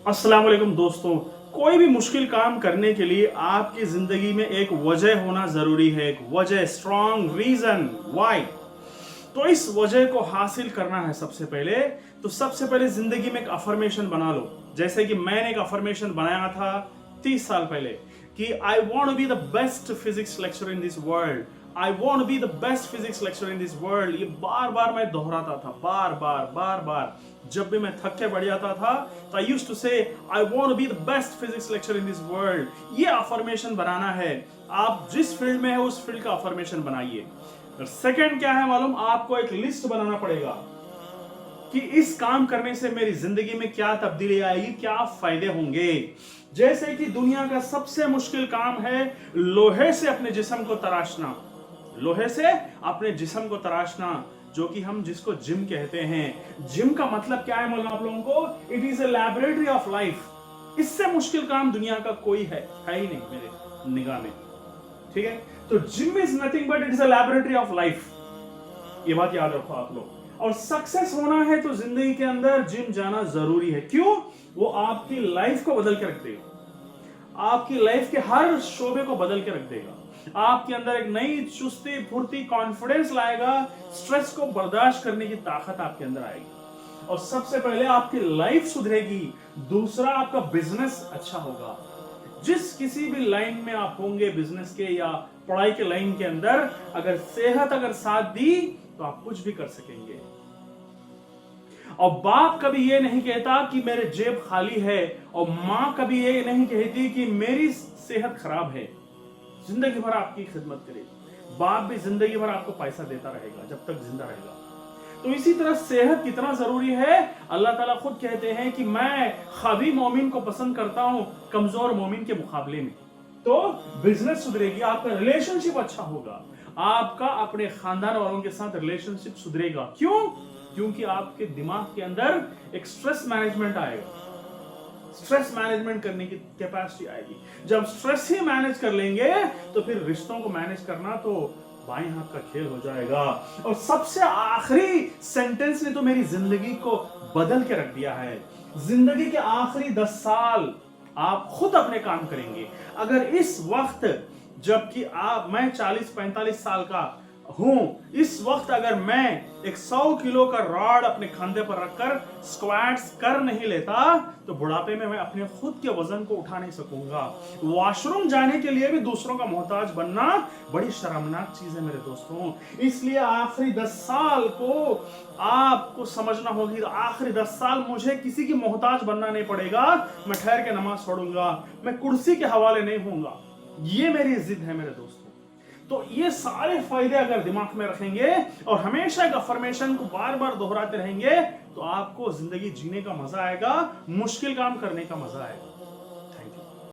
अस्सलाम वालेकुम दोस्तों। कोई भी मुश्किल काम करने के लिए आपकी जिंदगी में एक वजह होना जरूरी है, एक वजह, स्ट्रॉन्ग रीजन व्हाई। तो इस वजह को हासिल करना है सबसे पहले जिंदगी में एक अफर्मेशन बना लो। जैसे कि मैंने एक अफर्मेशन बनाया था 30 साल पहले कि I want to be the best physics lecture in this world, I want to be the best physics lecture in this world. ये बार बार मैं दोहराता था, बार बार जब भी मैं थक के बढ़ जाता था तो आई used to say I want to be the best physics lecture in this world. ये अफर्मेशन बनाना है। आप जिस फील्ड में है उस फील्ड का अफर्मेशन बनाइए। सेकंड क्या है मालूम, आपको एक लिस्ट बनाना पड़ेगा कि इस काम करने से मेरी जिंदगी में क्या तब्दीली आएगी, क्या फायदे होंगे। जैसे कि दुनिया का सबसे मुश्किल काम है लोहे से अपने जिस्म को तराशना, लोहे से अपने जिस्म को तराशना, जो कि हम जिसको जिम कहते हैं। जिम का मतलब क्या है मालूम आप लोगों को? It is a laboratory of life. इससे मुश्किल काम दुनिया का कोई है ही नहीं मेरे निगाह में। ठीक है, तो gym is nothing but it is a laboratory of life. ये बात याद रखो आप लोग। और सक्सेस होना है तो जिंदगी के अंदर जिम जाना जरूरी है। क्यों? वो आपकी लाइफ को बदल के रख देगा, आपकी लाइफ के हर शोबे को बदल के रख देगा। आपके अंदर एक नई चुस्ती फुर्ती कॉन्फिडेंस लाएगा, स्ट्रेस को बर्दाश्त करने की ताकत आपके अंदर आएगी। और सबसे पहले आपकी लाइफ सुधरेगी, दूसरा आपका बिजनेस अच्छा होगा। जिस किसी भी लाइन में आप होंगे, बिजनेस के या पढ़ाई के लाइन के अंदर, अगर सेहत अगर साथ दी तो आप कुछ भी कर सकेंगे। और बाप कभी ये नहीं कहता कि मेरे जेब खाली है, और मां कभी ये नहीं कहती कि मेरी सेहत खराब है। जिंदगी भर आपकी खिदमत करेगी। बाप भी जिंदगी भर आपको पैसा देता रहेगा जब तक जिंदा रहेगा। तो इसी तरह सेहत कितना जरूरी है। अल्लाह ताला खुद कहते हैं कि मैं ख़ावी मोमिन को पसंद करता हूं कमजोर मोमिन के मुकाबले में। तो बिजनेस सुधरेगी, आपका रिलेशनशिप अच्छा होगा, आपका अपने खानदान वालों के साथ रिलेशनशिप सुधरेगा। क्यों? क्योंकि आपके दिमाग के अंदर एक स्ट्रेस मैनेजमेंट आएगा, स्ट्रेस मैनेजमेंट करने की कैपेसिटी आएगी। जब स्ट्रेस ही मैनेज कर लेंगे तो फिर रिश्तों को मैनेज करना तो बाएं हाथ का खेल हो जाएगा। और सबसे आखिरी सेंटेंस ने तो मेरी जिंदगी को बदल के रख दिया है। जिंदगी के आखिरी 10 साल आप खुद अपने काम करेंगे। अगर इस वक्त, जबकि मैं 40-45 साल का हूं, इस वक्त अगर मैं एक 100 किलो का रॉड अपने कंधे पर रखकर स्क्वाट्स कर नहीं लेता तो बुढ़ापे में मैं अपने खुद के वजन को उठा नहीं सकूंगा। वॉशरूम जाने के लिए भी दूसरों का मोहताज बनना बड़ी शर्मनाक चीज है मेरे दोस्तों। इसलिए आखिरी 10 साल को आपको समझना होगी। आखिरी 10 साल मुझे किसी की मोहताज बनना नहीं पड़ेगा। मैं ठहर के नमाज पढ़ूंगा, मैं कुर्सी के हवाले नहीं होऊंगा। ये मेरी जिद है मेरे दोस्तों। तो ये सारे फायदे अगर दिमाग में रखेंगे और हमेशा एक अफर्मेशन को बार बार दोहराते रहेंगे तो आपको जिंदगी जीने का मजा आएगा, मुश्किल काम करने का मजा आएगा।